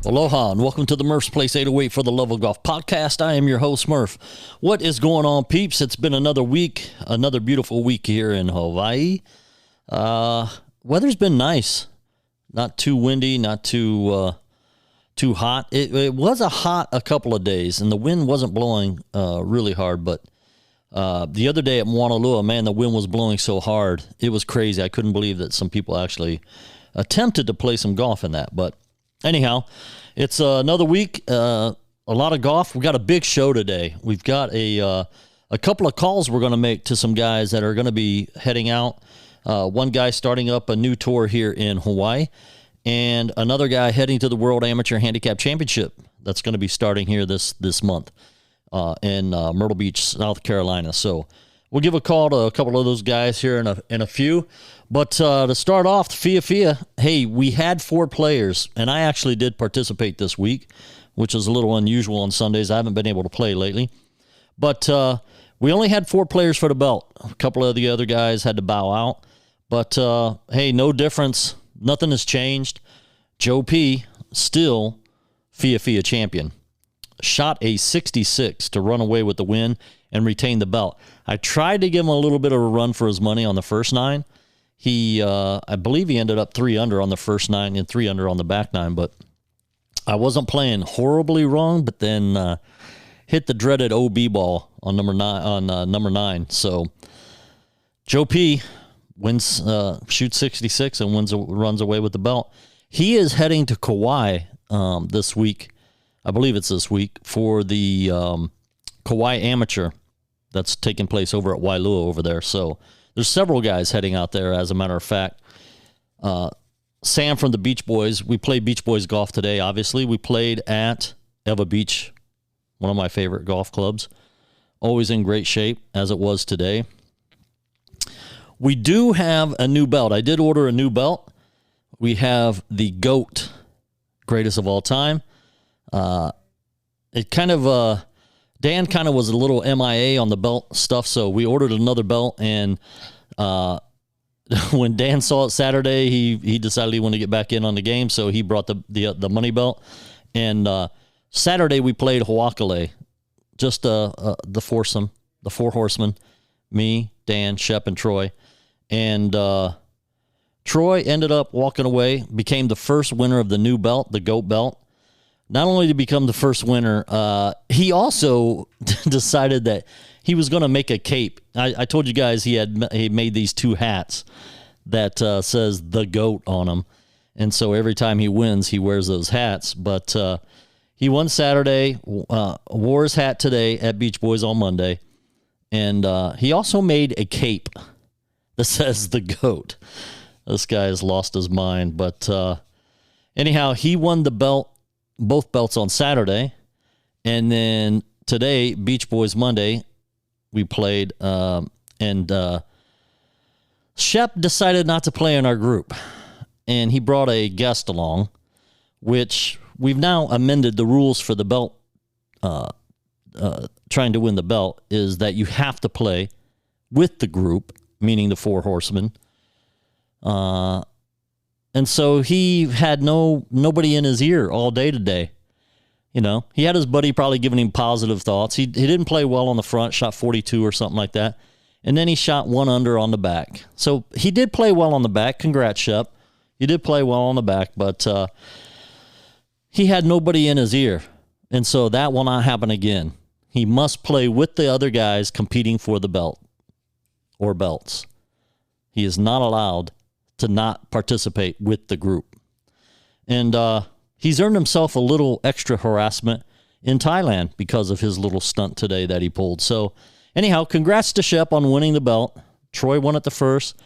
Aloha and welcome to the Murph's Place 808 for the Love of Golf podcast. I am your host, Murph. What is going on, peeps? It's been another week, another beautiful week here in Hawaii. Weather's been nice. Not too windy, not too hot. It was a couple of days, and the wind wasn't blowing really hard, but the other day at Moanalua, man, the wind was blowing so hard. It was crazy. I couldn't believe that some people actually attempted to play some golf in that, but anyhow, it's another week, a lot of golf. We got a big show today. We've got a couple of calls we're going to make to some guys that are going to be heading out. One guy starting up a new tour here in Hawaii, and another guy heading to the World Amateur Handicap Championship that's going to be starting here this month in Myrtle Beach, South Carolina. So we'll give a call to a couple of those guys here in a few. But to start off, Fia, hey, we had 4 players, and I actually did participate this week, which is a little unusual on Sundays. I haven't been able to play lately. But we only had 4 players for the belt. A couple of the other guys had to bow out. But, hey, no difference. Nothing has changed. Joe P. still Fia champion. Shot a 66 to run away with the win and retain the belt. I tried to give him a little bit of a run for his money on the first 9. He, I believe he ended up 3 under on the first 9 and 3 under on the back 9, but I wasn't playing horribly wrong, but then hit the dreaded OB ball on number 9. So Joe P wins, shoots 66 and runs away with the belt. He is heading to Kauai this week. I believe it's this week for the Kauai Amateur that's taking place over at Wailua over there. So there's several guys heading out there, as a matter of fact. Sam from the Beach Boys. We played Beach Boys golf today, obviously. We played at Eva Beach, one of my favorite golf clubs. Always in great shape, as it was today. We do have a new belt. I did order a new belt. We have the GOAT, greatest of all time. It kind of... Dan kind of was a little MIA on the belt stuff, so we ordered another belt, and when Dan saw it Saturday, he decided he wanted to get back in on the game, so he brought the money belt. And Saturday we played Hawakale, just the foursome, the 4 horsemen, me, Dan, Shep, and Troy. And Troy ended up walking away, became the first winner of the new belt, the GOAT belt. Not only to become the first winner, he also decided that he was going to make a cape. I told you guys he made these 2 hats that says the GOAT on them. And so every time he wins, he wears those hats. But he won Saturday, wore his hat today at Beach Boys on Monday. And he also made a cape that says the GOAT. This guy has lost his mind. But anyhow, he won the belt. Both belts on Saturday, and then today, Beach Boys Monday, we played, and Shep decided not to play in our group, and he brought a guest along, which we've now amended the rules for the belt, trying to win the belt, is that you have to play with the group, meaning the 4 horsemen. And so he had nobody in his ear all day today. You know, he had his buddy probably giving him positive thoughts. He didn't play well on the front, shot 42 or something like that. And then he shot 1 under on the back. So he did play well on the back. Congrats, Shep. You did play well on the back, but he had nobody in his ear. And so that will not happen again. He must play with the other guys competing for the belt or belts. He is not allowed to not participate with the group. And he's earned himself a little extra harassment in Thailand because of his little stunt today that he pulled. So anyhow, congrats to Shep on winning the belt. Troy won it the first.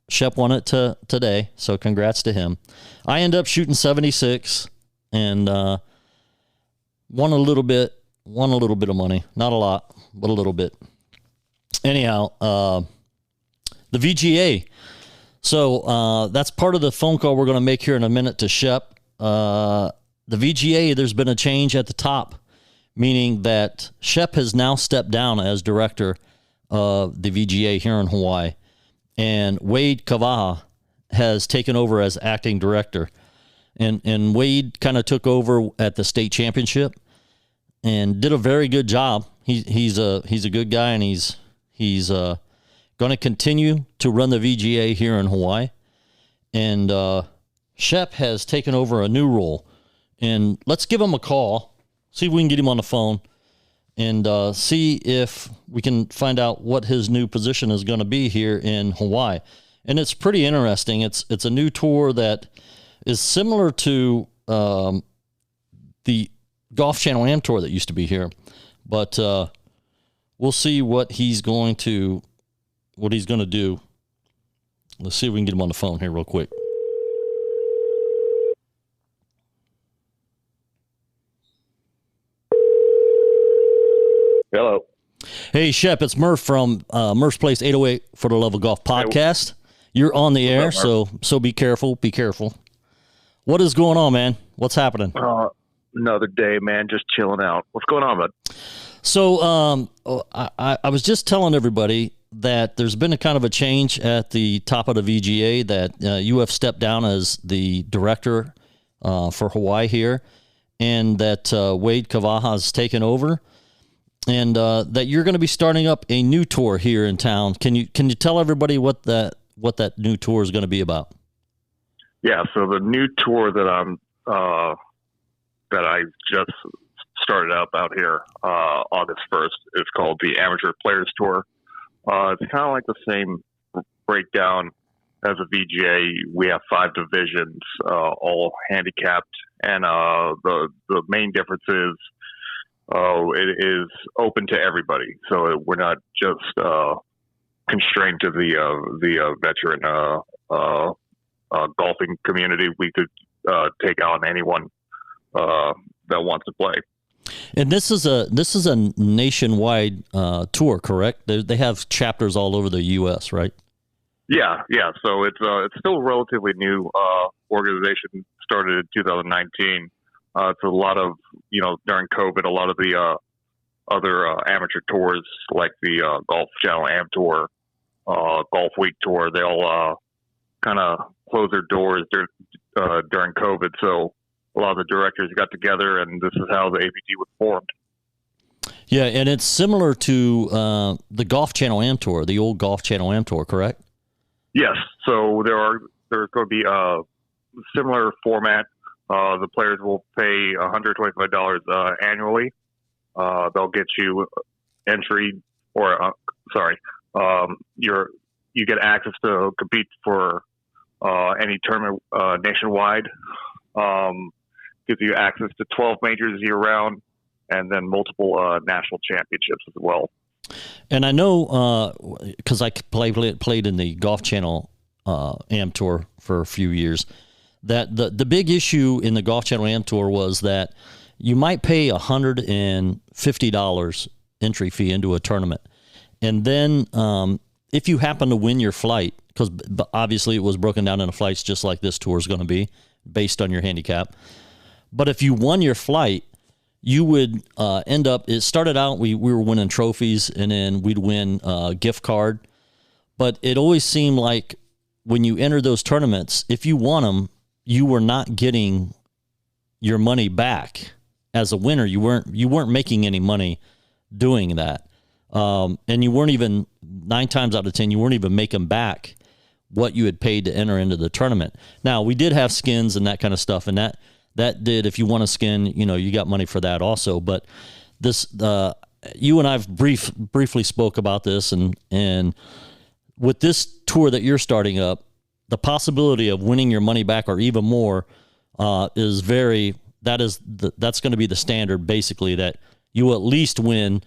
Shep won it today, so congrats to him. I end up shooting 76 and won a little bit of money. Not a lot, but a little bit. Anyhow, the VGA. So that's part of the phone call we're going to make here in a minute to Shep. The VGA, there's been a change at the top, meaning that Shep has now stepped down as director of the VGA here in Hawaii, and Wade Kavaha has taken over as acting director. and Wade kind of took over at the state championship and did a very good job. He's a good guy, and he's going to continue to run the VGA here in Hawaii. And Shep has taken over a new role, and let's give him a call, see if we can get him on the phone, and see if we can find out what his new position is going to be here in Hawaii. And it's pretty interesting. It's a new tour that is similar to the Golf Channel Am Tour that used to be here, but we'll see what he's going to do. Let's see if we can get him on the phone here real quick. Hello. Hey, Shep, it's Murph from Murph's Place 808 for the Love of Golf podcast. You're on the air, so be careful. Be careful. What is going on, man? What's happening? Another day, man. Just chilling out. What's going on, bud? So I was just telling everybody that there's been a kind of a change at the top of the VGA, that you have stepped down as the director for Hawaii here, and that Wade Kavaha has taken over, and that you're going to be starting up a new tour here in town. Can you tell everybody what that new tour is going to be about? Yeah, so the new tour that I just started up out here August 1st is called the Amateur Players Tour. It's kind of like the same breakdown as a VGA. We have 5 divisions, all handicapped, and the main difference is it is open to everybody. So we're not just constrained to the veteran golfing community. We could take on anyone that wants to play. And this is a nationwide tour, correct? They have chapters all over the U.S., right? Yeah. So it's still a relatively new organization. Started in 2019. It's a lot of, during COVID, a lot of the other amateur tours like the Golf Channel Am Tour, Golf Week Tour, they all kind of closed their doors during COVID. So a lot of the directors got together, and this is how the APT was formed. Yeah, and it's similar to the Golf Channel Am Tour, the old Golf Channel Am Tour, correct? Yes. So there's going to be a similar format. The players will pay $125 annually. They'll get you entry, you get access to compete for any tournament nationwide. Gives you access to 12 majors year round, and then multiple national championships as well. And I know, because I played in the Golf Channel Am Tour for a few years, that the big issue in the Golf Channel Am Tour was that you might pay $150 entry fee into a tournament. And then if you happen to win your flight, because obviously it was broken down into flights just like this tour is going to be, based on your handicap. But if you won your flight, you would end up, it started out, we were winning trophies, and then we'd win a gift card. But it always seemed like when you entered those tournaments, if you won them, you were not getting your money back as a winner. You weren't making any money doing that. And you weren't even, 9 times out of 10, you weren't even making back what you had paid to enter into the tournament. Now, we did have skins and that kind of stuff, and that did, if you won a skin, you got money for that also. But this, you and I've briefly spoke about this, and with this tour that you're starting up, the possibility of winning your money back or even more that's going to be the standard, basically, that you at least win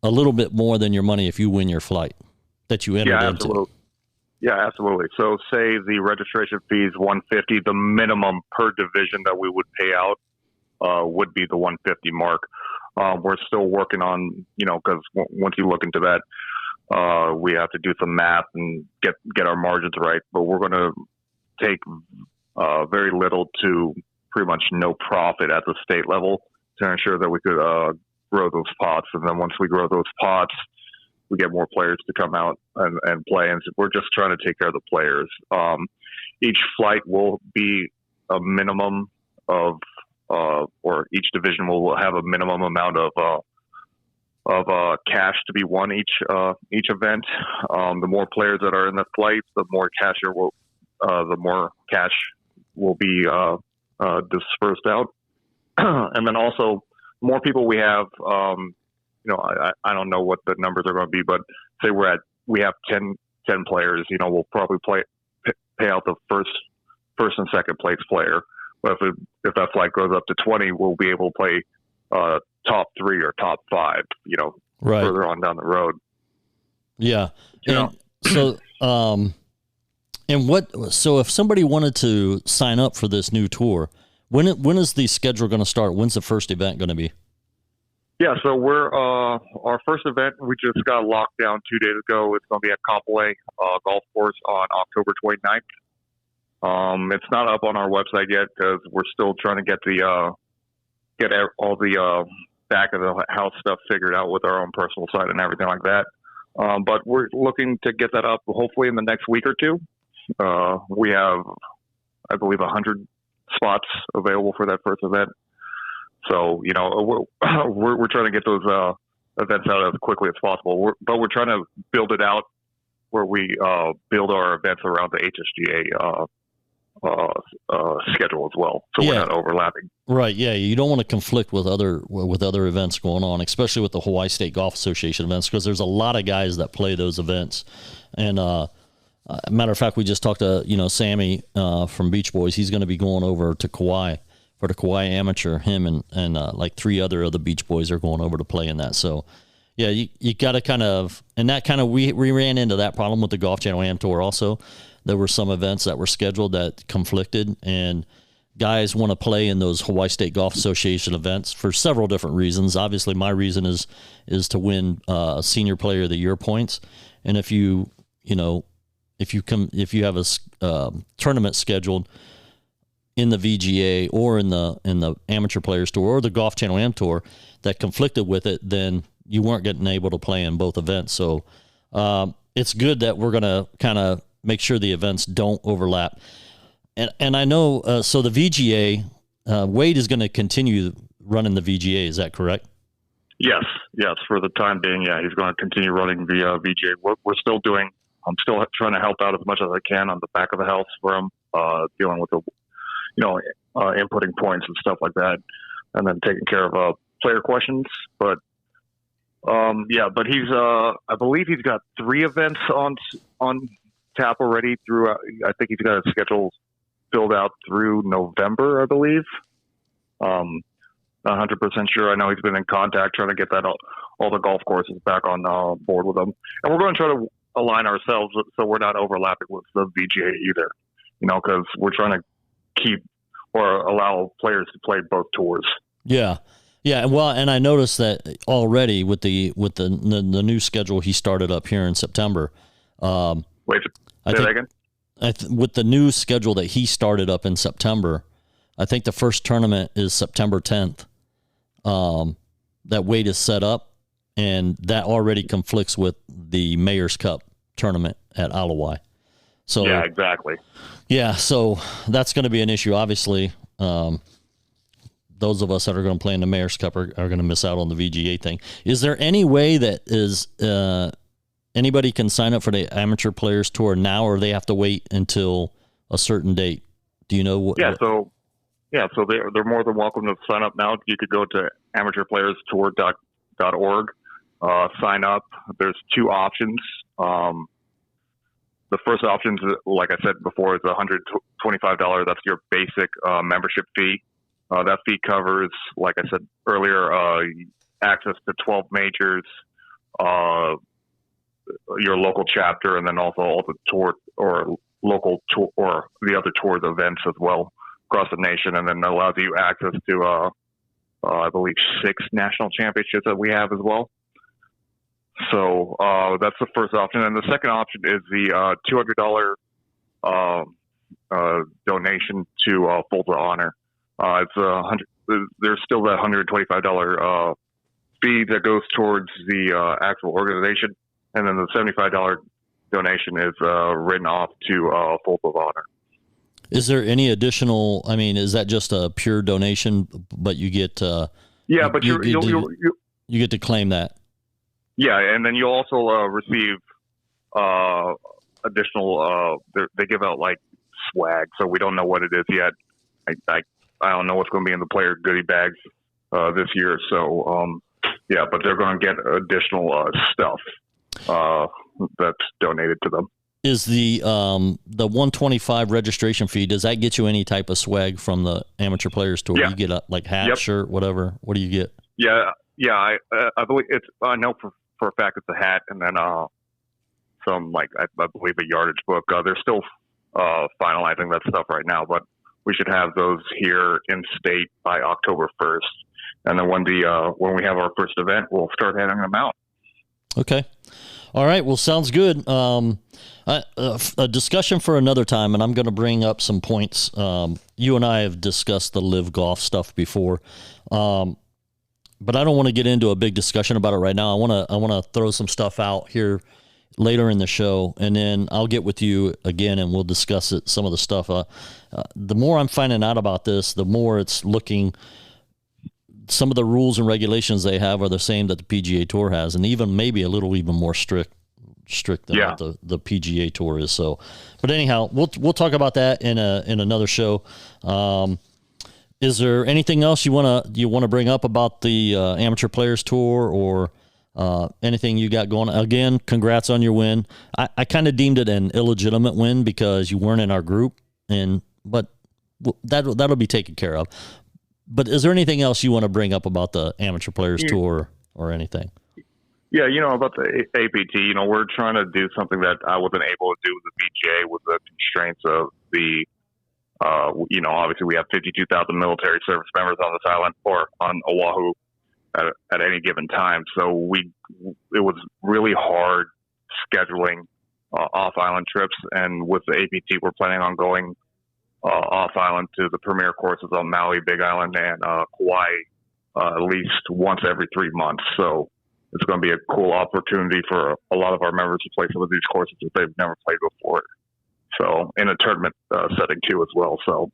a little bit more than your money if you win your flight that you entered into. Yeah, absolutely. So say the registration fee is $150, the minimum per division that we would pay out would be the $150 mark. We're still working on, because once you look into that, we have to do some math and get our margins right. But we're going to take very little to pretty much no profit at the state level to ensure that we could grow those pots. And then once we grow those pots, we get more players to come out and play. And we're just trying to take care of the players. Each flight will be a minimum of, or each division will have a minimum amount of cash to be won each event. The more players that are in the flight, the more cash will be dispersed out, and then also more people we have. I don't know what the numbers are going to be, but say we have 10 players. We'll probably pay out the first and second place player. But if that flight goes up to 20, we'll be able to play top 3 or top 5. Right. Further on down the road. Yeah, so if somebody wanted to sign up for this new tour, when is the schedule going to start? When's the first event going to be? Yeah, so we're our first event we just got locked down 2 days ago. It's going to be at Kapolei Golf Course on October 29th. It's not up on our website yet because we're still trying to get all the back of the house stuff figured out with our own personal site and everything like that. But we're looking to get that up hopefully in the next week or two. We have, I believe, 100 spots available for that first event. So, we're trying to get those events out as quickly as possible. But we're trying to build it out where we build our events around the HSGA schedule as well, so we're not overlapping. Right. Yeah, you don't want to conflict with other events going on, especially with the Hawaii State Golf Association events, because there's a lot of guys that play those events. And matter of fact, we just talked to Sammy from Beach Boys. He's going to be going over to Kauai for the Kauai Amateur. Him and like 3 other of the Beach Boys are going over to play in that. So yeah, you got to kind of, and that kind of we ran into that problem with the Golf Channel Am Tour also. There were some events that were scheduled that conflicted, and guys want to play in those Hawaii State Golf Association events for several different reasons. Obviously, my reason is to win Senior Player of the Year points, and if you have a tournament scheduled in the VGA or in the Amateur Players Tour or the Golf Channel Am Tour that conflicted with it, then you weren't getting able to play in both events. So it's good that we're going to kind of make sure the events don't overlap. And I know, so the VGA, Wade is going to continue running the VGA. Is that correct? Yes. For the time being, yeah, he's going to continue running the VGA. I'm still trying to help out as much as I can on the back of the house for him, dealing with the, inputting points and stuff like that, and then taking care of player questions. But but he's, I believe he's got 3 events on tap already through, I think he's got a schedule filled out through November, I believe. Not 100% sure. I know he's been in contact trying to get that all the golf courses back on board with him. And we're going to try to align ourselves so we're not overlapping with the VGA either, because we're trying to keep or allow players to play both tours. Yeah. Yeah, well, and I noticed that already with the new schedule he started up here in September. Wait, say that again? With the new schedule that he started up in September, I think the first tournament is September 10th. That Wade is set up, and that already conflicts with the Mayor's Cup tournament at Alawai. So yeah, exactly. Yeah, so that's going to be an issue. Obviously, those of us that are going to play in the Mayor's Cup are going to miss out on the VGA thing. Is there any way that anybody can sign up for the Amateur Players Tour now, or they have to wait until a certain date? Do you know what? So they're more than welcome to sign up now. You could go to amateurplayerstour.org, sign up. There's 2 options. The first option, like I said before, is $125. That's your basic membership fee. That fee covers, like I said earlier, access to 12 majors, your local chapter, and then also all the tour or local tour or the other tours events as well across the nation, and then allows you access to, I believe, 6 national championships that we have as well. So that's the first option, and the second option is the $200 donation to Folds of Honor. There's still that $125 fee that goes towards the actual organization, and then the $75 donation is written off to Folds of Honor. Is there any additional? I mean, is that just a pure donation, but you get? Yeah, but you get to claim that. Yeah, and then you also receive additional. They give out like swag, so we don't know what it is yet. I don't know what's going to be in the player goodie bags this year. So yeah, but they're going to get additional stuff that's donated to them. Is the $125 registration fee? Does that get you any type of swag from the Amateur Players Tour? Yeah. You get a hat, shirt, whatever. What do you get? Yeah. I believe it's. I know for a fact it's a hat, and then some like I believe a yardage book. They're still finalizing that stuff right now, but we should have those here in state by October 1st, and then when we have our first event, we'll start handing them out. Okay. All right. Well, sounds good. A discussion for another time, and I'm going to bring up some points. You and I have discussed the live golf stuff before, but I don't want to get into a big discussion about it right now. I want to throw some stuff out here later in the show, and then I'll get with you again, and we'll discuss it. Some of the stuff. The more I'm finding out about this, the more it's looking. Some of the rules and regulations they have are the same that the PGA Tour has, and even maybe a little even more strict than what the PGA Tour is. So, but anyhow, we'll talk about that in another show. Is there anything else you wanna bring up about the Amateur Players Tour or anything you got going? Again, congrats on your win. I kind of deemed it an illegitimate win because you weren't in our group, but that'll be taken care of. But is there anything else you want to bring up about the Amateur Players Tour or anything? Yeah, about the APT, we're trying to do something that I wasn't able to do with the PGA with the constraints of the, obviously we have 52,000 military service members on this island or on Oahu at any given time. So it was really hard scheduling off-island trips. And with the APT, we're planning on going off-island to the premier courses on Maui, Big Island, and Kauai at least once every 3 months. So it's going to be a cool opportunity for a lot of our members to play some of these courses that they've never played before. So in a tournament setting too as well. So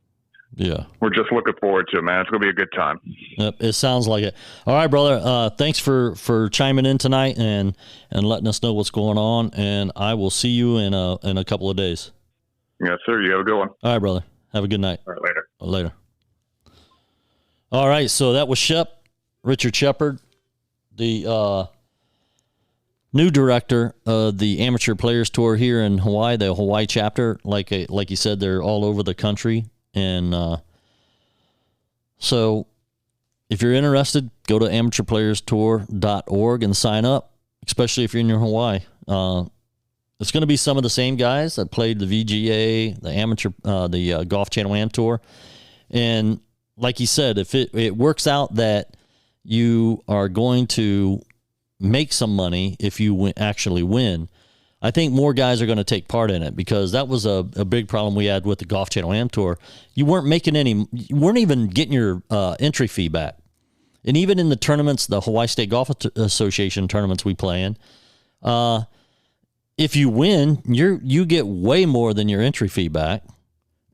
yeah, we're just looking forward to it, man. It's going to be a good time. Yep, it sounds like it. All right, brother. Thanks for chiming in tonight and letting us know what's going on. And I will see you in a couple of days. Yes, sir. You have a good one. All right, brother. Have a good night. All right, later. Later. All right, so that was Richard Shepard, the new director of the Amateur Players Tour here in Hawaii, the Hawaii chapter. Like you said, they're all over the country. And so if you're interested, go to amateurplayerstour.org and sign up, especially if you're in Hawaii. It's going to be some of the same guys that played the VGA, the Golf Channel Am Tour. And like he said, if it works out that you are going to make some money if you actually win, I think more guys are going to take part in it, because that was a big problem we had with the Golf Channel Am Tour. You weren't even getting your entry fee back. And even in the tournaments, the Hawaii State Golf Association tournaments we play in, if you win, you get way more than your entry fee back,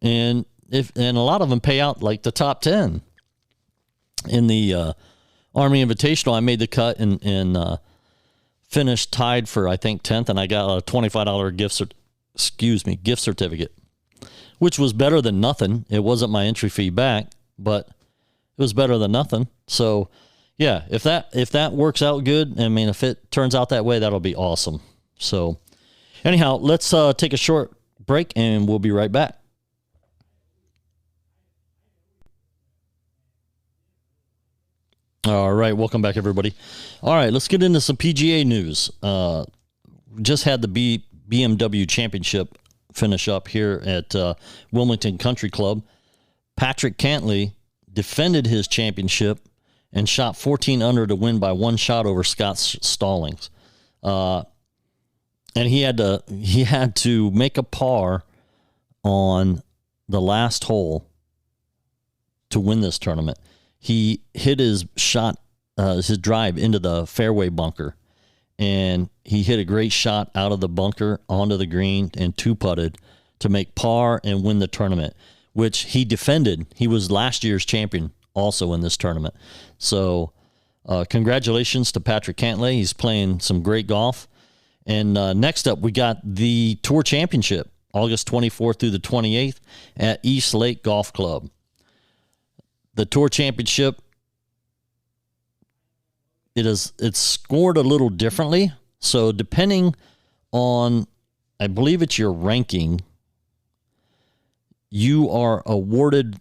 and a lot of them pay out like the top 10. In the Army Invitational, I made the cut and finished tied for I think 10th, and I got a $25 gift certificate, which was better than nothing. It wasn't my entry fee back, but it was better than nothing. So yeah, if that works out good, I mean, if it turns out that way, that'll be awesome. So anyhow, let's take a short break, and we'll be right back. All right, welcome back, everybody. All right, let's get into some PGA news. Just had the BMW Championship finish up here at Wilmington Country Club. Patrick Cantley defended his championship and shot 14 under to win by one shot over Scott Stallings. And he had to make a par on the last hole to win this tournament. He hit his drive into the fairway bunker, and he hit a great shot out of the bunker onto the green and two-putted to make par and win the tournament. which he defended. He was last year's champion also in this tournament. So congratulations to Patrick Cantlay. He's playing some great golf. And next up, we got the Tour Championship, August 24th through the 28th at East Lake Golf Club. The Tour Championship, it's scored a little differently. So depending on, I believe it's your ranking, you are awarded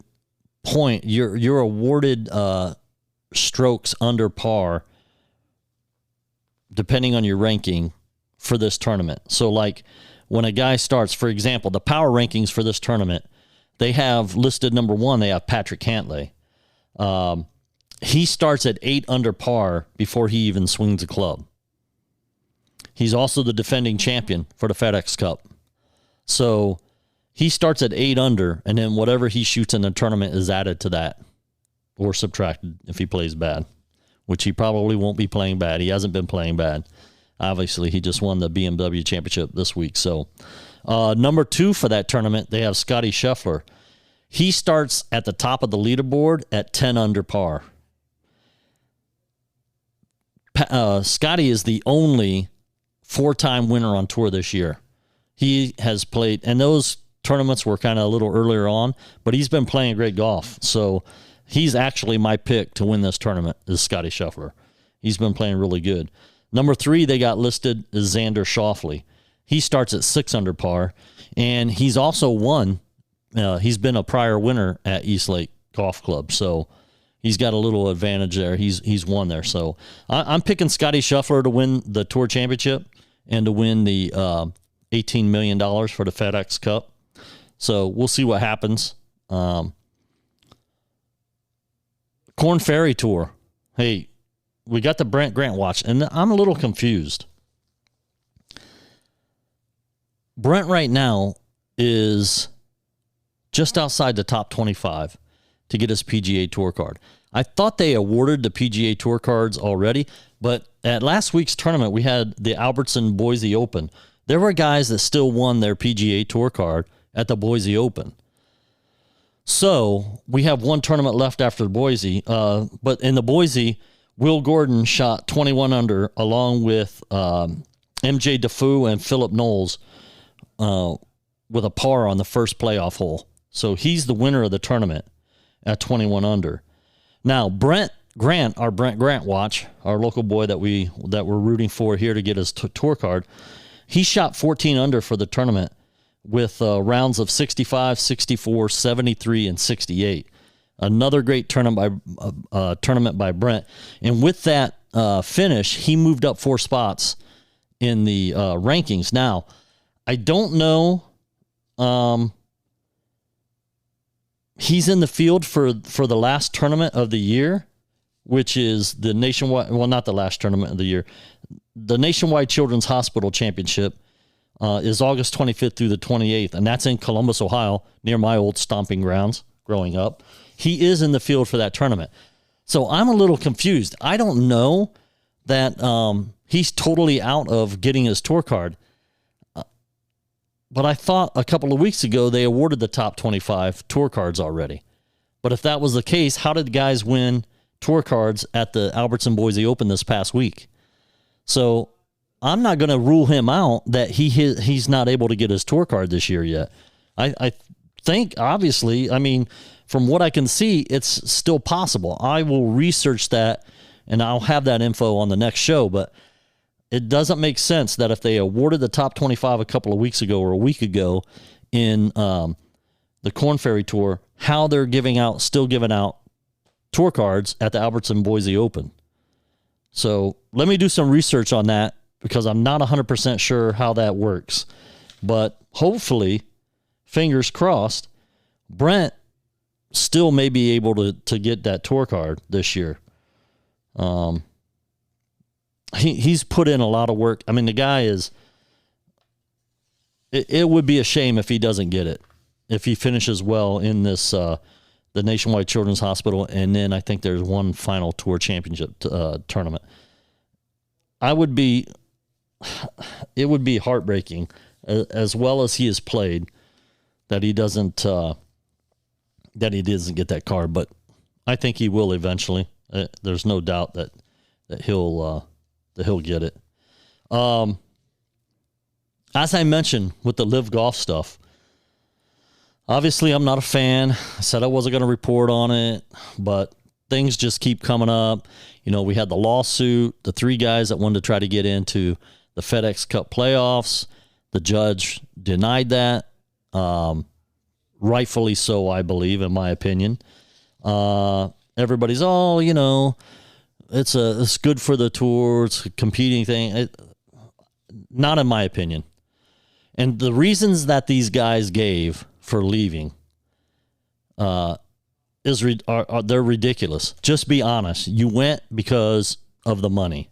you're awarded strokes under par depending on your ranking for this tournament. So like when a guy starts, for example, the power rankings for this tournament, they have listed number 1, they have Patrick Cantlay. He starts at 8 under par before he even swings a club. He's also the defending champion for the FedEx Cup. So he starts at 8 under, and then whatever he shoots in the tournament is added to that or subtracted if he plays bad, which he probably won't be playing bad. He hasn't been playing bad. Obviously, he just won the BMW Championship this week. So number 2 for that tournament, they have Scotty Scheffler. He starts at the top of the leaderboard at 10 under par. Scotty is the only 4-time winner on tour this year. He has played, and those tournaments were kind of a little earlier on, but he's been playing great golf. So he's actually my pick to win this tournament is Scotty Scheffler. He's been playing really good. Number 3 they got listed is Xander Schauffele. He starts at 6 under par, and he's also won. He's been a prior winner at East Lake Golf Club, so he's got a little advantage there. He's won there. So I'm picking Scotty Scheffler to win the Tour Championship and to win the $18 million for the FedEx Cup. So we'll see what happens. Corn Ferry Tour. Hey, we got the Brent Grant watch, and I'm a little confused. Brent right now is just outside the top 25 to get his PGA Tour card. I thought they awarded the PGA Tour cards already, but at last week's tournament, we had the Albertson Boise Open. There were guys that still won their PGA Tour card at the Boise Open. So we have one tournament left after the Boise, but in the Boise, Will Gordon shot 21 under along with MJ Defoe and Phillip Knowles with a par on the first playoff hole. So he's the winner of the tournament at 21 under. Now, Brent Grant, our Brent Grant watch, our local boy that we're rooting for here to get his tour card, he shot 14 under for the tournament with rounds of 65, 64, 73, and 68. Another great tournament by Brent. And with that finish, he moved up 4 spots in the rankings. Now, I don't know. He's in the field for the last tournament of the year, which is the nationwide, well, not the last tournament of the year. The Nationwide Children's Hospital Championship is August 25th through the 28th, and that's in Columbus, Ohio, near my old stomping grounds growing up. He is in the field for that tournament. So I'm a little confused. I don't know that he's totally out of getting his tour card. But I thought a couple of weeks ago they awarded the top 25 tour cards already. But if that was the case, how did guys win tour cards at the Albertson Boise Open this past week? So I'm not going to rule him out that he's not able to get his tour card this year yet. I think, obviously, I mean, from what I can see, it's still possible. I will research that, and I'll have that info on the next show, but it doesn't make sense that if they awarded the top 25 a couple of weeks ago or a week ago in the Corn Ferry Tour, how they're still giving out tour cards at the Albertson Boise Open. So let me do some research on that because I'm not 100% sure how that works. But hopefully, fingers crossed, Brent still may be able to get that tour card this year. He's put in a lot of work. I mean, the guy is, it would be a shame if he doesn't get it, if he finishes well in this, the Nationwide Children's Hospital. And then I think there's one final tour championship tournament. It would be heartbreaking as well as he has played that he doesn't that he doesn't get that card, but I think he will eventually. There's no doubt that he'll get it. As I mentioned with the Live Golf stuff, obviously I'm not a fan. I said I wasn't going to report on it, but things just keep coming up. We had the lawsuit, the 3 guys that wanted to try to get into the FedEx Cup playoffs. The judge denied that. Rightfully so, I believe, in my opinion. Everybody's, it's good for the tour. It's a competing thing. Not in my opinion. And the reasons that these guys gave for leaving they're ridiculous. Just be honest. You went because of the money.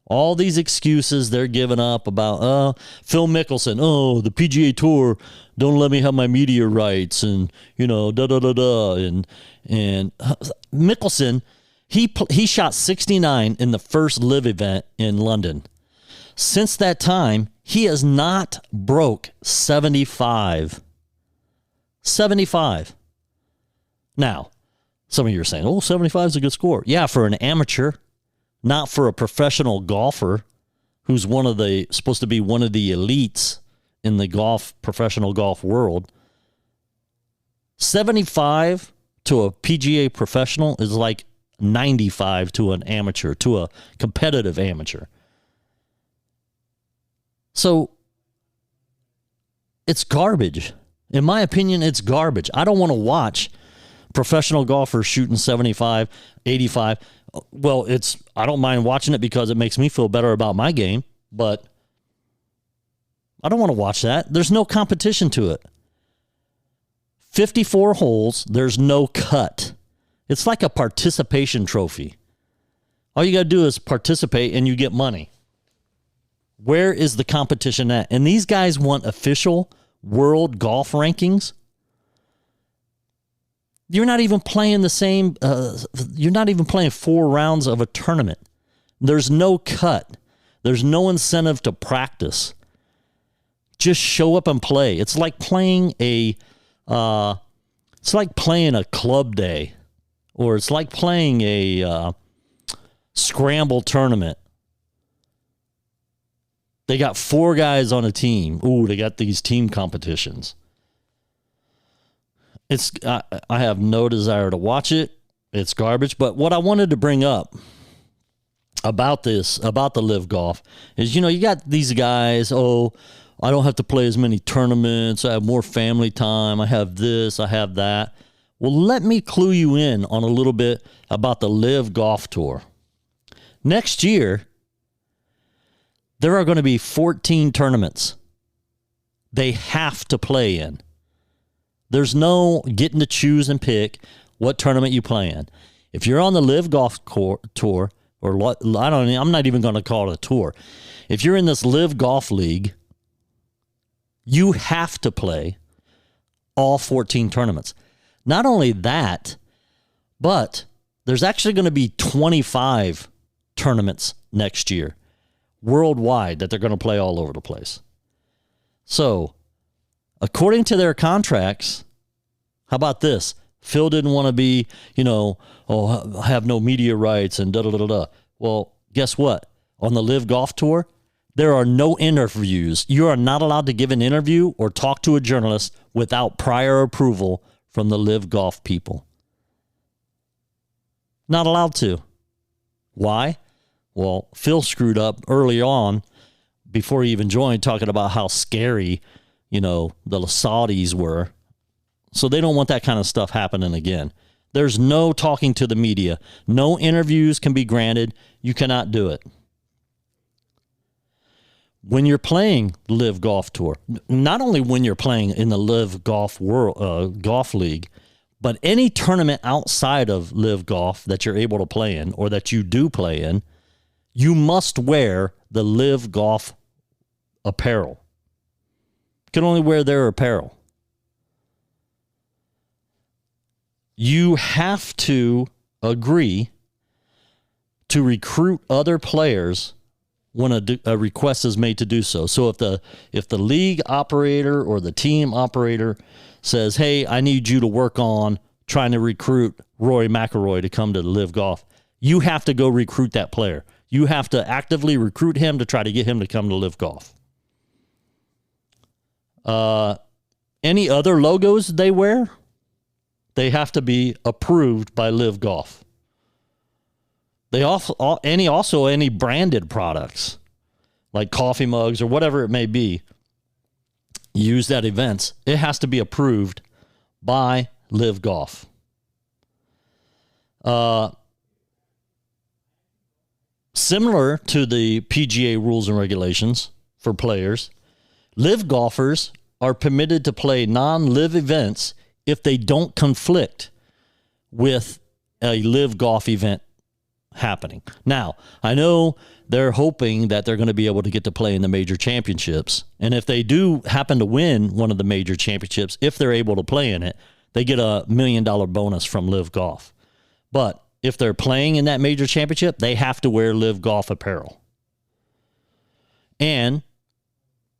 All these excuses they're giving up about Phil Mickelson, the PGA Tour don't let me have my media rights, and and Mickelson, he shot 69 in the first Live event in London. Since that time, he has not broke 75. 75. Now, some of you are saying, 75 is a good score. Yeah, for an amateur, not for a professional golfer who's supposed to be one of the elites in the professional golf world. 75 to a PGA professional is like 95 to an amateur, to a competitive amateur. So it's garbage. In my opinion, it's garbage. I don't want to watch professional golfers shooting 75, 85. Well, I don't mind watching it because it makes me feel better about my game, but I don't want to watch that. There's no competition to it. 54 holes, there's no cut. It's like a participation trophy. All you got to do is participate and you get money. Where is the competition at? And these guys want official world golf rankings. You're not even playing you're not even playing 4 rounds of a tournament. There's no cut. There's no incentive to practice. Just show up and play. It's like playing a club day, or it's like playing a scramble tournament. They got 4 guys on a team. Ooh, they got these team competitions. I have no desire to watch it. It's garbage. But what I wanted to bring up about the Live Golf is, you got these guys, I don't have to play as many tournaments. I have more family time. I have this, I have that. Well, let me clue you in on a little bit about the Live Golf Tour. Next year, there are going to be 14 tournaments they have to play in. There's no getting to choose and pick what tournament you play in. If you're on the Live Golf Tour, I'm not even going to call it a tour. If you're in this Live Golf League, you have to play all 14 tournaments. Not only that, but there's actually going to be 25 tournaments next year worldwide that they're going to play all over the place. So, according to their contracts, how about this? Phil didn't want to be, have no media rights and da-da-da-da. Well, guess what? On the Live Golf Tour, there are no interviews. You are not allowed to give an interview or talk to a journalist without prior approval from the Live Golf people. Not allowed to. Why? Well, Phil screwed up early on before he even joined, talking about how scary, the Saudis were. So they don't want that kind of stuff happening again. There's no talking to the media. No interviews can be granted. You cannot do it. When you're playing Live Golf Tour, not only when you're playing in the Live Golf Golf League, but any tournament outside of Live Golf that you're able to play in or that you do play in, you must wear the Live Golf apparel. You can only wear their apparel. You have to agree to recruit other players when a request is made to do so. So if the league operator or the team operator says, hey, I need you to work on trying to recruit Rory McIlroy to come to Live Golf, you have to go recruit that player. You have to actively recruit him to try to get him to come to Live Golf. Any other logos they wear, they have to be approved by Live Golf. They also any branded products like coffee mugs or whatever it may be used at events, it has to be approved by Live Golf. Similar to the PGA rules and regulations for players, Live golfers are permitted to play non-Live events if they don't conflict with a Live Golf event happening. Now, I know they're hoping that they're going to be able to get to play in the major championships. And if they do happen to win one of the major championships, if they're able to play in it, they get $1 million bonus from Live Golf. But if they're playing in that major championship, they have to wear Live Golf apparel. And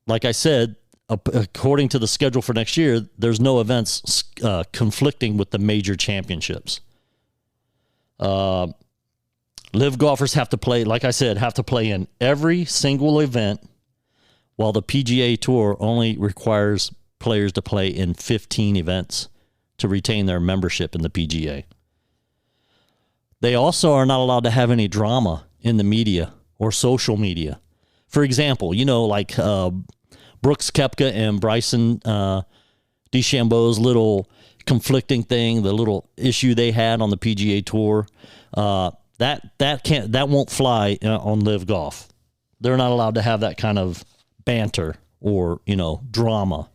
like I said, according to the schedule for next year, there's no events conflicting with the major championships. Live golfers have to play, like I said, have to play in every single event, while the PGA Tour only requires players to play in 15 events to retain their membership in the PGA. They also are not allowed to have any drama in the media or social media. For example, like Brooks Koepka and Bryson DeChambeau's little conflicting thing, the little issue they had on the PGA Tour, that won't fly on Live Golf. They're not allowed to have that kind of banter or drama.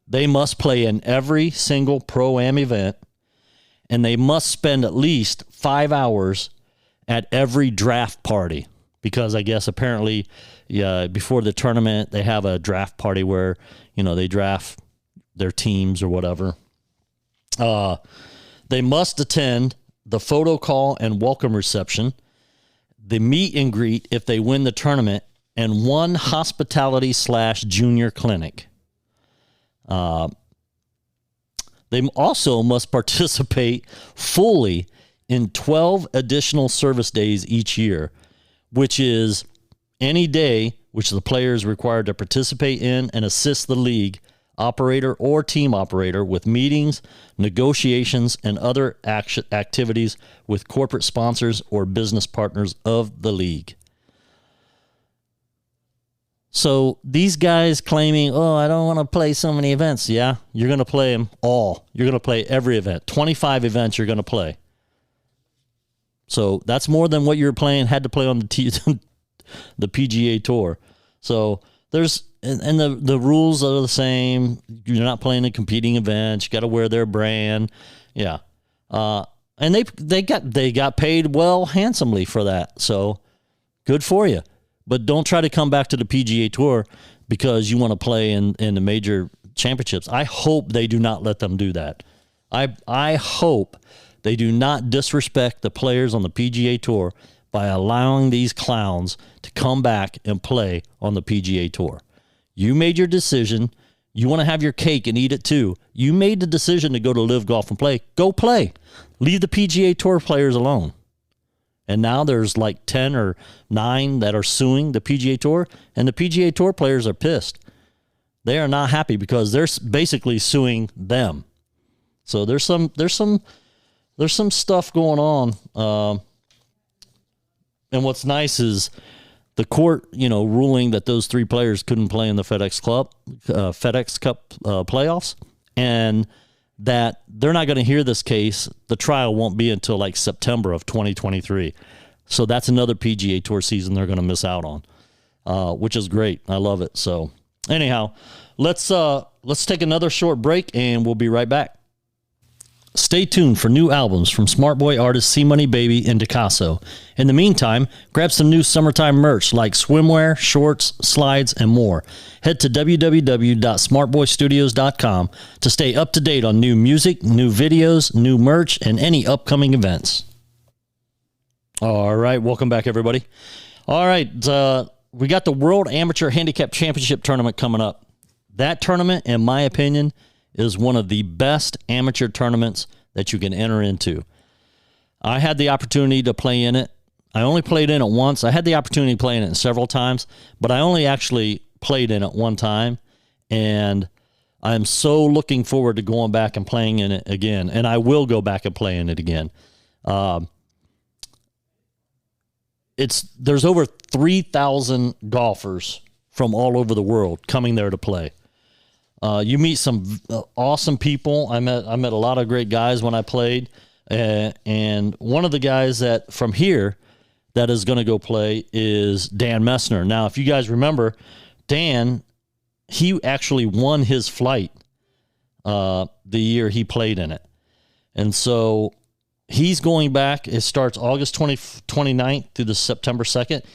They must play in every single Pro-Am event, and they must spend at least 5 hours at every draft party, because I guess apparently before the tournament they have a draft party where they draft their teams or whatever. They must attend the photo call and welcome reception, the meet and greet if they win the tournament, and one hospitality/junior clinic. They also must participate fully in 12 additional service days each year, which is any day which the player is required to participate in and assist the league operator or team operator with meetings, negotiations, and other activities with corporate sponsors or business partners of the league. So these guys claiming, I don't want to play so many events. Yeah, you're going to play them all. You're going to play every event. 25 events you're going to play. So that's more than what you're had to play on the PGA Tour. So there's, and the rules are the same. You're not playing in competing events. You got to wear their brand. Yeah. And they got paid handsomely for that. So good for you. But don't try to come back to the PGA Tour because you want to play in the major championships. I hope they do not let them do that. I hope they do not disrespect the players on the PGA Tour by allowing these clowns to come back and play on the PGA Tour. You made your decision. You want to have your cake and eat it too. You made the decision to go to Live Golf and play. Go play. Leave the PGA Tour players alone. And now there's like 10 or 9 that are suing the PGA Tour, and the PGA Tour players are pissed. They are not happy because they're basically suing them. So there's some stuff going on. And what's nice is the court, ruling that those 3 players couldn't play in the FedEx Cup playoffs, and that they're not going to hear this case. The trial won't be until like September of 2023. So that's another PGA Tour season they're going to miss out on, which is great. I love it. So anyhow, let's take another short break and we'll be right back. Stay tuned for new albums from Smart Boy artists C Money Baby and Decasso. In the meantime, grab some new summertime merch like swimwear, shorts, slides, and more. Head to www.smartboystudios.com to stay up to date on new music, new videos, new merch, and any upcoming events. All right, welcome back, everybody. All right. We got the World Amateur Handicap Championship tournament coming up. That tournament, in my opinion, is one of the best amateur tournaments that you can enter into. I had the opportunity to play in it. I only played in it once. I had the opportunity to play in it several times, but I only actually played in it one time, and I'm so looking forward to going back and playing in it again, and I will go back and play in it again. There's over 3,000 golfers from all over the world coming there to play. You meet some awesome people. I met a lot of great guys when I played, and one of the guys that from here that is going to go play is Dan Messner. Now, if you guys remember, Dan, he actually won his flight the year he played in it. And so he's going back. It starts August 29th through the September 2nd.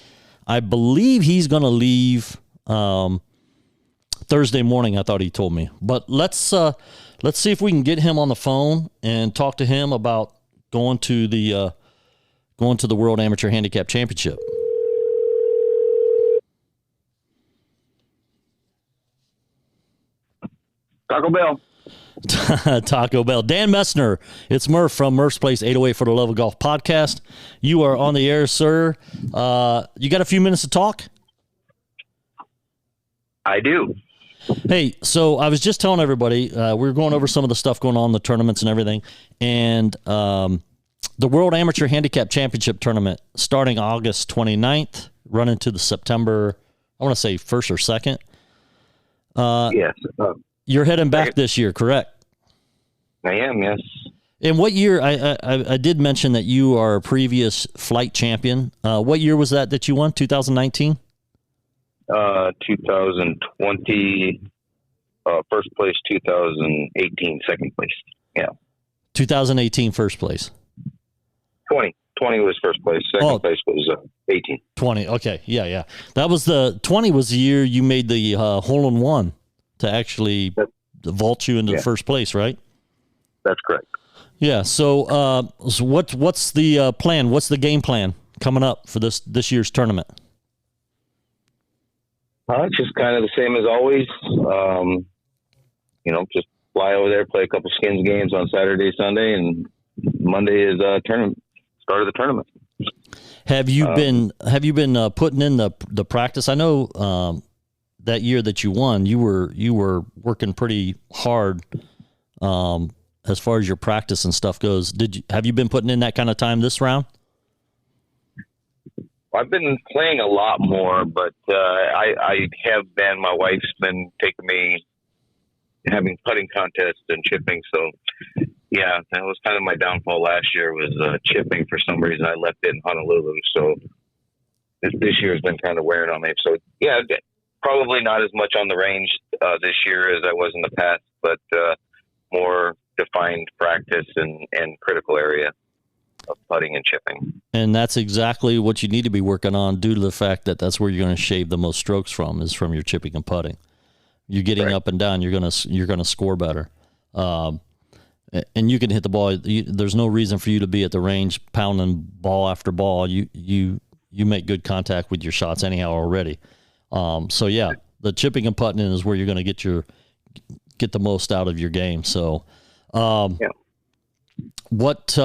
I believe he's going to leave Thursday morning, I thought he told me. But let's see if we can get him on the phone and talk to him about going to the World Amateur Handicap Championship. Taco Bell. Taco Bell. Dan Messner. It's Murph from Murph's Place 808 for the Love of Golf podcast. You are on the air, sir. You got a few minutes to talk? I do. Hey, so I was just telling everybody, we were going over some of the stuff going on in the tournaments and everything, and the World Amateur Handicap Championship tournament starting August 29th, running to the September, I want to say 1st or 2nd. Yes. You're heading back this year, correct? I am, yes. And what year, I did mention that you are a previous flight champion. What year was that you won, 2019? 2020, first place, 2018, second place. Yeah. 2018, first place. 20 was first place. Second place was 18. 20. Okay. Yeah. That was 20 was the year you made the hole in one to actually vault you into the first place, right? That's correct. Yeah. So what's the plan? What's the game plan coming up for this year's tournament? It's just kind of the same as always. Just fly over there, play a couple skins games on Saturday, Sunday, and Monday is tournament. Start of the tournament. Have you been putting in the practice? I know that year that you won, you were working pretty hard as far as your practice and stuff goes. Have you been putting in that kind of time this round? I've been playing a lot more, but I have been. My wife's been taking me having putting contests and chipping. So, yeah, that was kind of my downfall last year was chipping. For some reason, I left it in Honolulu. So this year has been kind of wearing on me. So, yeah, probably not as much on the range this year as I was in the past, but more defined practice and critical area of putting and chipping. And that's exactly what you need to be working on due to the fact that that's where you're going to shave the most strokes from is from your chipping and putting. You're getting up and down, you're going to score better. And you can hit the ball. There's no reason for you to be at the range pounding ball after ball. You make good contact with your shots anyhow already. So yeah, the chipping and putting is where you're going to get the most out of your game. So, what,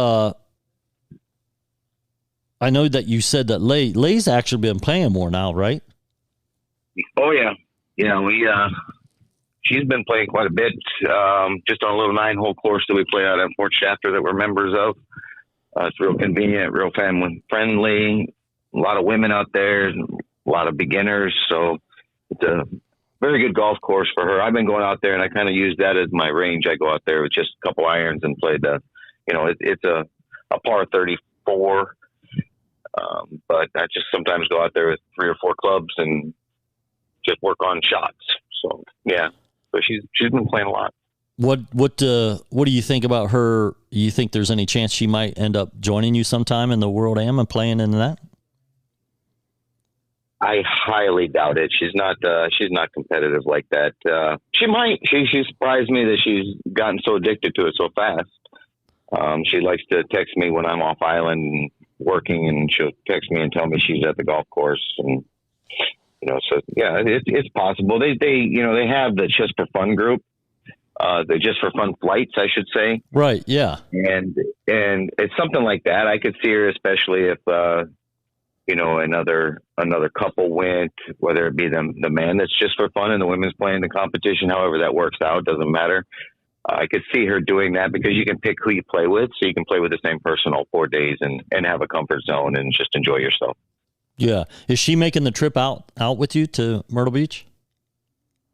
I know that you said that Lay's actually been playing more now, right? Oh yeah. She's been playing quite a bit, just on a little 9-hole course that we play out at Fort Shafter that we're members of. It's real convenient, real family friendly, a lot of women out there, a lot of beginners. So it's a very good golf course for her. I've been going out there and I kind of use that as my range. I go out there with just a couple irons and play it's a par 34. But I just sometimes go out there with 3 or 4 clubs and just work on shots. So yeah, so she's been playing a lot. What do you think about her? You think there's any chance she might end up joining you sometime in the World Am and playing in that? I highly doubt it. She's not competitive like that. She might. She surprised me that she's gotten so addicted to it so fast. She likes to text me when I'm off island and working, and she'll text me and tell me she's at the golf course. And, so yeah, it's possible. They have the Just for Fun group, the Just for Fun flights, I should say. Right. Yeah. And it's something like that. I could see her, especially if, another couple went, whether it be the man that's just for fun and the women's playing the competition, however that works out, doesn't matter. I could see her doing that because you can pick who you play with, so you can play with the same person all 4 days and have a comfort zone and just enjoy yourself. Yeah. Is she making the trip out with you to Myrtle Beach?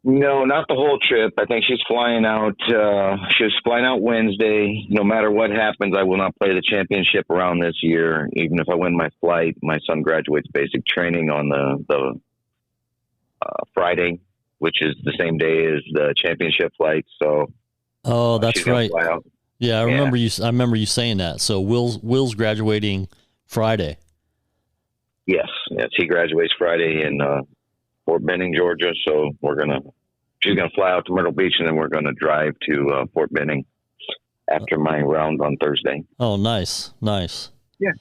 No, not the whole trip. I think she's flying out. She was flying out Wednesday. No matter what happens, I will not play the championship around this year. Even if I win my flight, my son graduates basic training on the Friday, which is the same day as the championship flight. So, that's right. Yeah, I remember you. I remember you saying that. So Will's graduating Friday. Yes, he graduates Friday in Fort Benning, Georgia. So she's gonna fly out to Myrtle Beach, and then we're gonna drive to Fort Benning after my round on Thursday. Oh, nice. Yeah.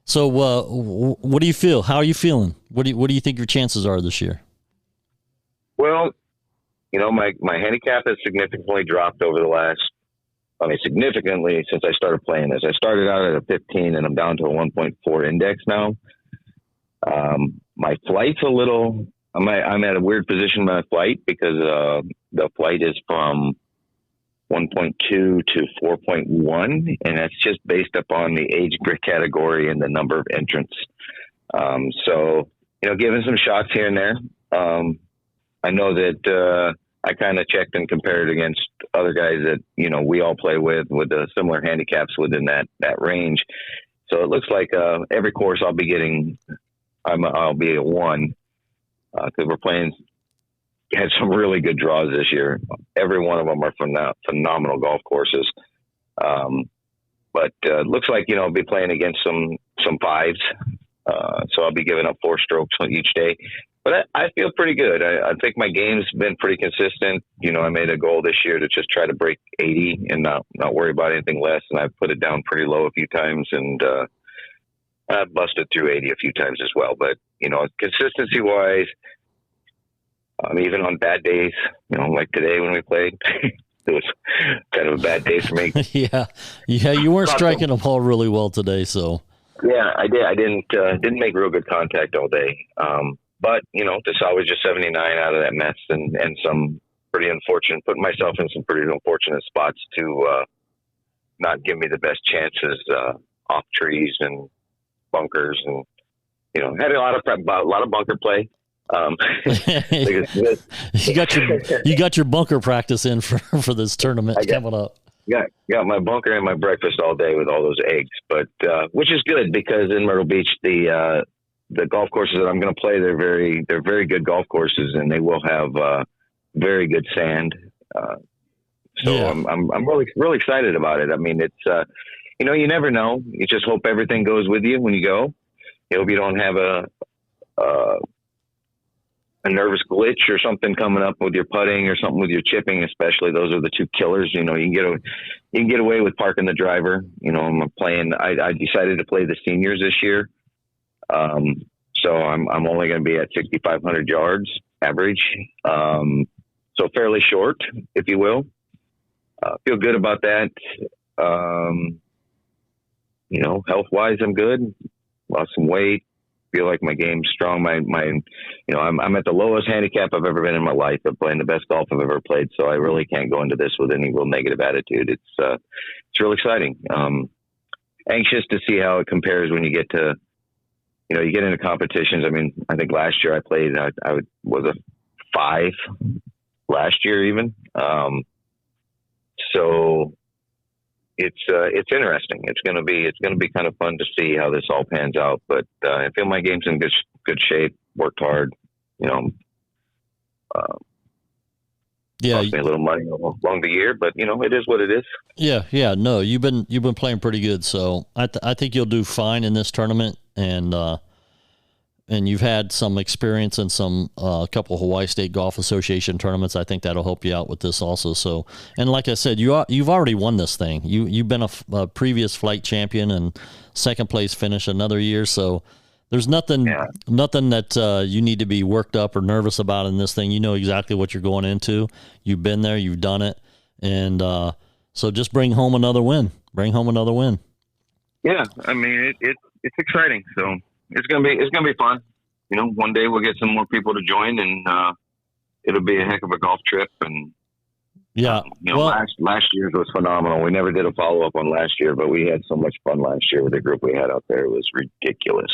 So, what do you feel? How are you feeling? What do you think your chances are this year? Well, my handicap has significantly dropped over the last. Significantly since I started playing this. I started out at a 15, and I'm down to a 1.4 index now. My flight's a little. I'm at a weird position in my flight because the flight is from 1.2 to 4.1, and that's just based upon the age category and the number of entrants. So, giving some shots here and there. I know that I kind of checked and compared against other guys that, we all play with the similar handicaps within that range. So it looks like every course I'll be getting, I'll be at 1. Because we're had some really good draws this year. Every one of them are phenomenal golf courses. But it looks like, I'll be playing against some 5s. So I'll be giving up 4 strokes each day. But I feel pretty good. I think my game's been pretty consistent. I made a goal this year to just try to break 80 and not worry about anything less. And I've put it down pretty low a few times, and I busted through 80 a few times as well. But, consistency wise, even on bad days, like today when we played, it was kind of a bad day for me. Yeah. You weren't striking the ball really well today. So yeah, I did. I didn't make real good contact all day. But, to salvage a 79 out of that mess and some pretty unfortunate, putting myself in some pretty unfortunate spots to not give me the best chances off trees and bunkers, and had a lot of bunker play. You got your bunker practice in for this tournament coming up. Got my bunker and my breakfast all day with all those eggs, but which is good because in Myrtle Beach the golf courses that I'm going to play, they're very good golf courses, and they will have very good sand. I'm really excited about it. I mean, it's you never know. You just hope everything goes with you when you go. You hope you don't have a nervous glitch or something coming up with your putting or something with your chipping, especially. Those are the 2 killers. You can get away with parking the driver. I'm playing. I decided to play the seniors this year. So I'm only going to be at 6,500 yards average. So fairly short, if you will. Feel good about that. Health wise, I'm good. Lost some weight. Feel like my game's strong. I'm at the lowest handicap I've ever been in my life. I'm playing the best golf I've ever played. So I really can't go into this with any real negative attitude. It's real exciting. Anxious to see how it compares when you get to, you get into competitions. I mean, I think last year I played, I was a 5 last year even. So it's interesting. It's going to be kind of fun to see how this all pans out, but I feel my game's in good shape, worked hard, cost me a little money along the year, but it is what it is. Yeah. No, you've been playing pretty good. So I think you'll do fine in this tournament. And you've had some experience in some couple Hawaii State Golf Association tournaments. I think that'll help you out with this also. So, and like I said, you've already won this thing. You've been a previous flight champion and second place finish another year. So there's nothing that you need to be worked up or nervous about in this thing. You know exactly what you're going into. You've been there, you've done it, and so just bring home another win. Bring home another win. Yeah, I mean it's exciting. So. It's gonna be fun. You know, one day we'll get some more people to join, and it'll be a heck of a golf trip. And yeah, last year's was phenomenal. We never did a follow up on last year, but we had so much fun last year with the group we had out there. It was ridiculous.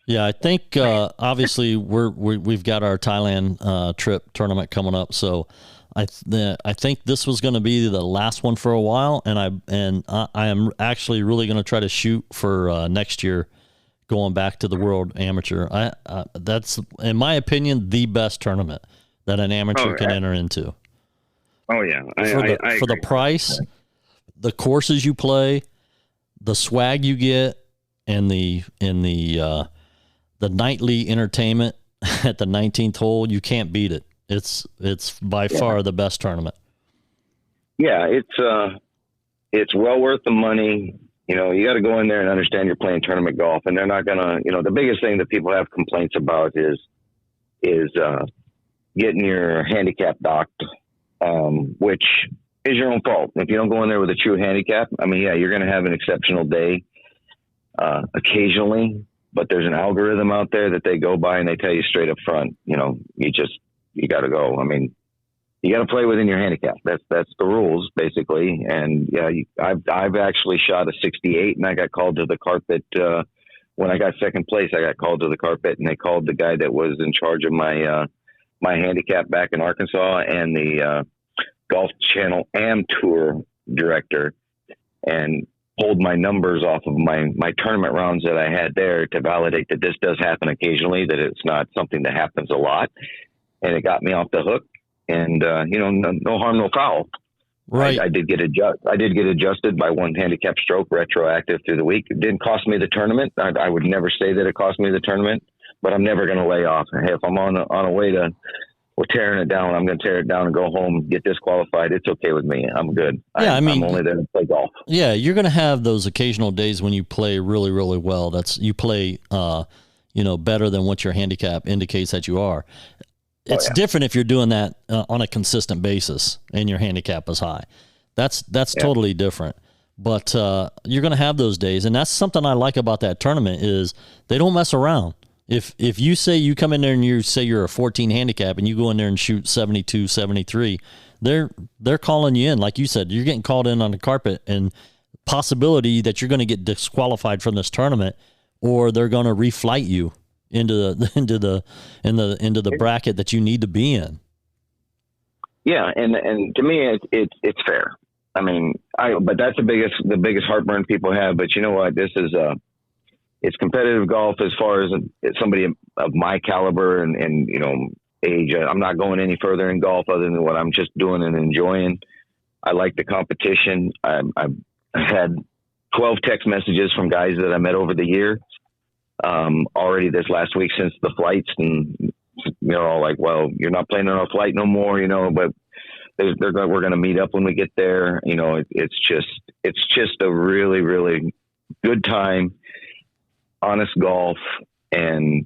Yeah, I think obviously we've got our Thailand trip tournament coming up, so I think this was going to be the last one for a while, and I am actually really going to try to shoot for next year. Going back to the World Amateur, that's, in my opinion, the best tournament that an amateur can enter into. Oh yeah, for the price, the courses you play, the swag you get, and the nightly entertainment at the 19th hole, you can't beat it. It's by far the best tournament. Yeah, it's well worth the money. You know, you got to go in there and understand you're playing tournament golf, and they're not gonna. You know, the biggest thing that people have complaints about is getting your handicap docked, which is your own fault. If you don't go in there with a true handicap, I mean, yeah, you're going to have an exceptional day occasionally, but there's an algorithm out there that they go by, and they tell you straight up front. You know, you got to go. I mean, you got to play within your handicap. That's the rules basically. And yeah, I've actually shot a 68 and I got called to the carpet. When I got second place, I got called to the carpet, and they called the guy that was in charge of my handicap back in Arkansas and the Golf Channel Am Tour director, and pulled my numbers off of my tournament rounds that I had there to validate that this does happen occasionally, that it's not something that happens a lot. And it got me off the hook. And no harm, no foul. Right. I did get adjusted by one handicap stroke retroactive through the week. It didn't cost me the tournament. I would never say that it cost me the tournament, but I'm never going to lay off. Hey, if I'm on a way to we're tearing it down, I'm going to tear it down and go home, get disqualified. It's okay with me. I'm good. Yeah, I'm only there to play golf. Yeah, you're going to have those occasional days when you play really, really well. You play, better than what your handicap indicates that you are. It's different if you're doing that on a consistent basis and your handicap is high. That's totally different. But you're going to have those days, and that's something I like about that tournament is they don't mess around. If you say you come in there and you say you're a 14 handicap and you go in there and shoot 72, 73, they're calling you in. Like you said, you're getting called in on the carpet, and possibility that you're going to get disqualified from this tournament, or they're going to reflight you into the bracket that you need to be in. Yeah, and to me it's fair. I mean, but that's the biggest heartburn people have. But you know what? This is it's competitive golf as far as somebody of my caliber and age. I'm not going any further in golf other than what I'm just doing and enjoying. I like the competition. I've had 12 text messages from guys that I met over the year. Already this last week since the flights, and they're all like, well, you're not playing on a flight no more, but we're going to meet up when we get there. It's just a really, really good time, honest golf. And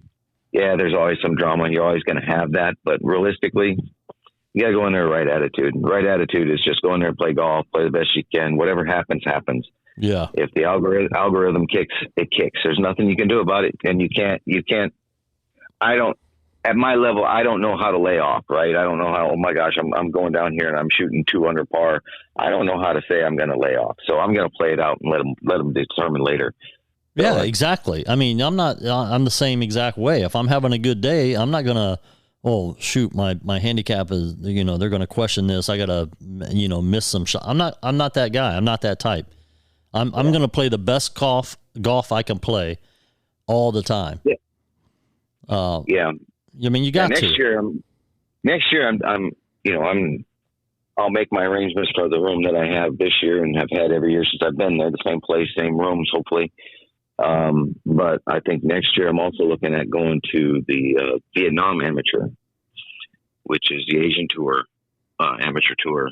yeah, there's always some drama. You're always going to have that, but realistically, you got to go in there with right attitude. Right attitude is just go in there and play golf, play the best you can. Whatever happens, happens. Yeah. If the algorithm kicks, it kicks. There's nothing you can do about it. And you can't, at my level, I don't know how to lay off, right? I don't know how, oh my gosh, I'm going down here and I'm shooting 2 under par. I don't know how to say I'm going to lay off. So I'm going to play it out and let them determine later. Yeah, exactly. I mean, I'm the same exact way. If I'm having a good day, I'm not going to, oh shoot, my handicap is, they're going to question this. I got to, miss some shot. I'm not that guy. I'm not that type. I'm going to play the best golf I can play all the time. Yeah. I mean, you got to. Next year, I'll make my arrangements for the room that I have this year and have had every year since I've been there. The same place, same rooms, hopefully. But I think next year I'm also looking at going to the Vietnam Amateur, which is the Asian Tour, Amateur Tour.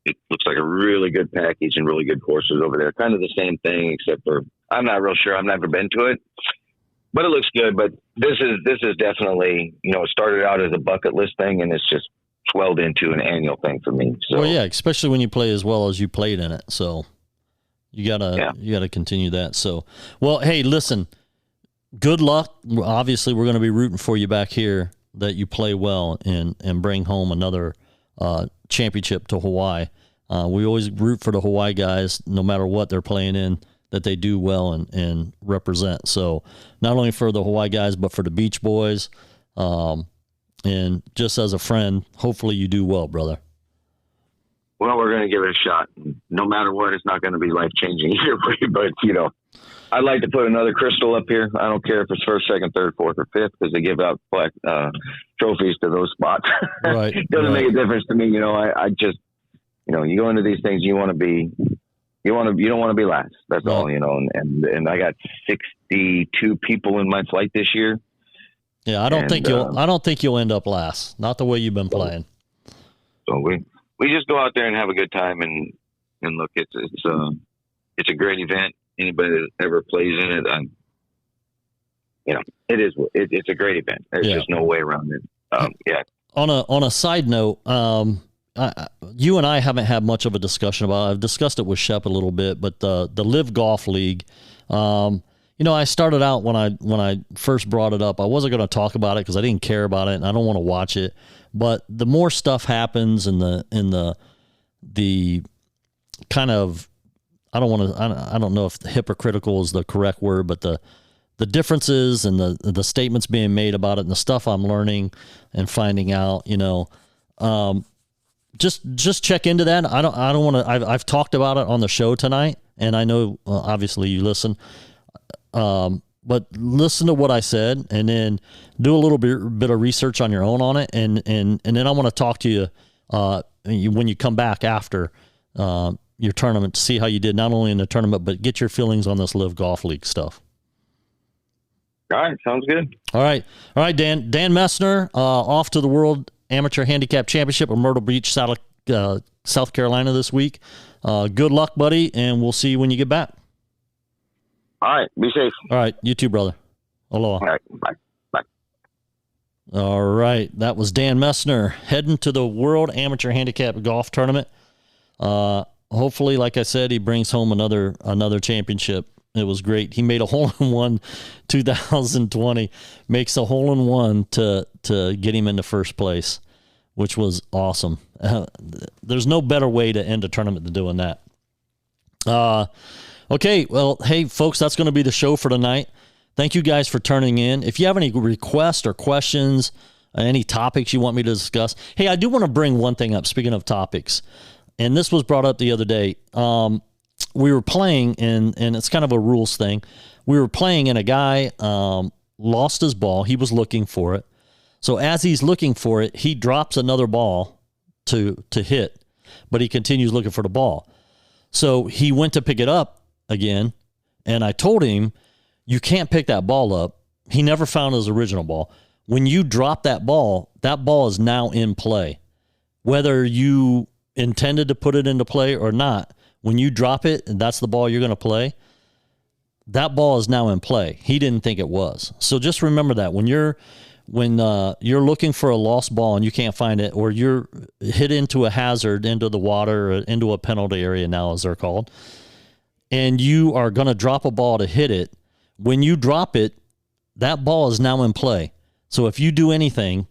It looks like a really good package and really good courses over there. Kind of the same thing, except for I'm not real sure. I've never been to it, but it looks good. But this is definitely, it started out as a bucket list thing, and it's just swelled into an annual thing for me. So, well, yeah, especially when you play as well as you played in it. So you gotta continue that. So, well, hey, listen, good luck. Obviously, we're going to be rooting for you back here that you play well and bring home another championship to Hawaii. We always root for the Hawaii guys, no matter what they're playing in, that they do well and represent. So not only for the Hawaii guys, but for the Beach Boys. And just as a friend, hopefully you do well, brother. Well, we're going to give it a shot. No matter what, it's not going to be life-changing either way, but, I'd like to put another crystal up here. I don't care if it's first, second, third, fourth, or fifth, because they give out trophies to those spots. Right. Doesn't make a difference to me. I just, you go into these things, you don't want to be last. That's all, and I got 62 people in my flight this year. Yeah. I don't think you'll end up last. Not the way you've been playing. So we just go out there and have a good time and look, it's a great event. Anybody that ever plays in it, it's a great event. There's just no way around it. On a side note, you and I haven't had much of a discussion about it. I've discussed it with Shep a little bit, but the Live Golf League, I started out when I first brought it up, I wasn't going to talk about it because I didn't care about it and I don't want to watch it. But the more stuff happens in the kind of, I don't know if hypocritical is the correct word, but the differences and the statements being made about it and the stuff I'm learning and finding out, just check into that. I don't want to, I've talked about it on the show tonight, and I know obviously you listen, but listen to what I said and then do a little bit of research on your own on it. And then I want to talk to you, when you come back after, your tournament to see how you did, not only in the tournament, but get your feelings on this Live Golf League stuff. All right. Sounds good. All right, Dan Messner, off to the World Amateur Handicap Championship in Myrtle Beach, South Carolina this week. Good luck, buddy, and we'll see you when you get back. All right. Be safe. All right. You too, brother. Aloha. All right. Bye. All right. That was Dan Messner heading to the World Amateur Handicap Golf Tournament. Hopefully, like I said, he brings home another championship. It was great. He made a hole-in-one 2020, makes a hole-in-one to get him into first place, which was awesome. There's no better way to end a tournament than doing that. Okay, well, hey, folks, that's going to be the show for tonight. Thank you guys for turning in. If you have any requests or questions, any topics you want me to discuss, hey, I do want to bring one thing up, speaking of topics, and this was brought up the other day. We were playing, and it's kind of a rules thing. We were playing, and a guy lost his ball. He was looking for it. So as he's looking for it, he drops another ball to hit, but he continues looking for the ball. So he went to pick it up again, and I told him, you can't pick that ball up. He never found his original ball. When you drop that ball is now in play. Whether you intended to put it into play or not, when you drop it and that's the ball you're going to play, that ball is now in play. He didn't think it was. So just remember that when you're looking for a lost ball and you can't find it, or you're hit into a hazard, into the water, or into a penalty area now, as they're called, and you are going to drop a ball to hit it, when you drop it, that ball is now in play. So if you do anything,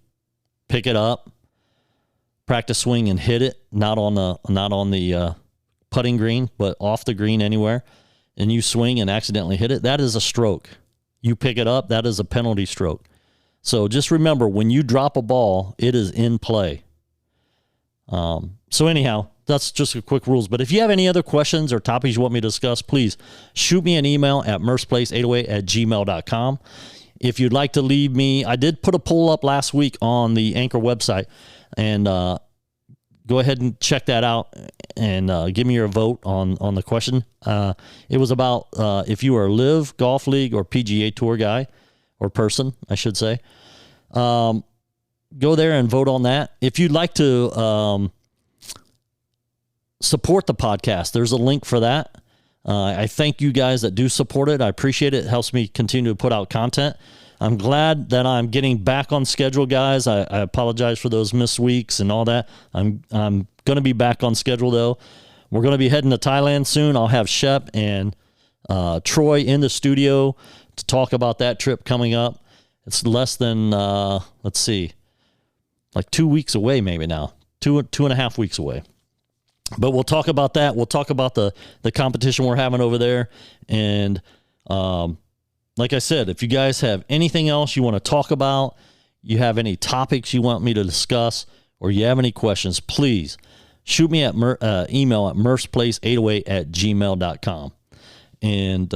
pick it up, practice swing and hit it, not on the putting green, but off the green anywhere, and you swing and accidentally hit it, that is a stroke. You pick it up, that is a penalty stroke. So just remember, when you drop a ball, it is in play. So anyhow, that's just a quick rules. But if you have any other questions or topics you want me to discuss, please shoot me an email at merceplace808@gmail.com. If you'd like to leave me, I did put a poll up last week on the Anchor website, and go ahead and check that out and give me your vote on the question. It was about if you are a Live Golf League or PGA Tour guy or person, I should say. Go there and vote on that. If you'd like to support the podcast, there's a link for that. I thank you guys that do support it. I appreciate it. It helps me continue to put out content. I'm glad that I'm getting back on schedule, guys. I apologize for those missed weeks and all that. I'm going to be back on schedule, though. We're going to be heading to Thailand soon. I'll have Shep and Troy in the studio to talk about that trip coming up. It's less than, let's see, like 2 weeks away maybe now. 2.5 weeks away. But we'll talk about that. We'll talk about the competition we're having over there. And like I said, if you guys have anything else you want to talk about, you have any topics you want me to discuss, or you have any questions, please shoot me at email at murphsplace808@gmail.com. And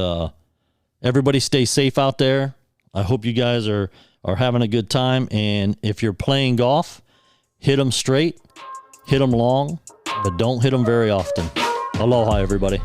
everybody stay safe out there. I hope you guys are having a good time. And if you're playing golf, hit them straight, hit them long, but don't hit them very often. Aloha, everybody.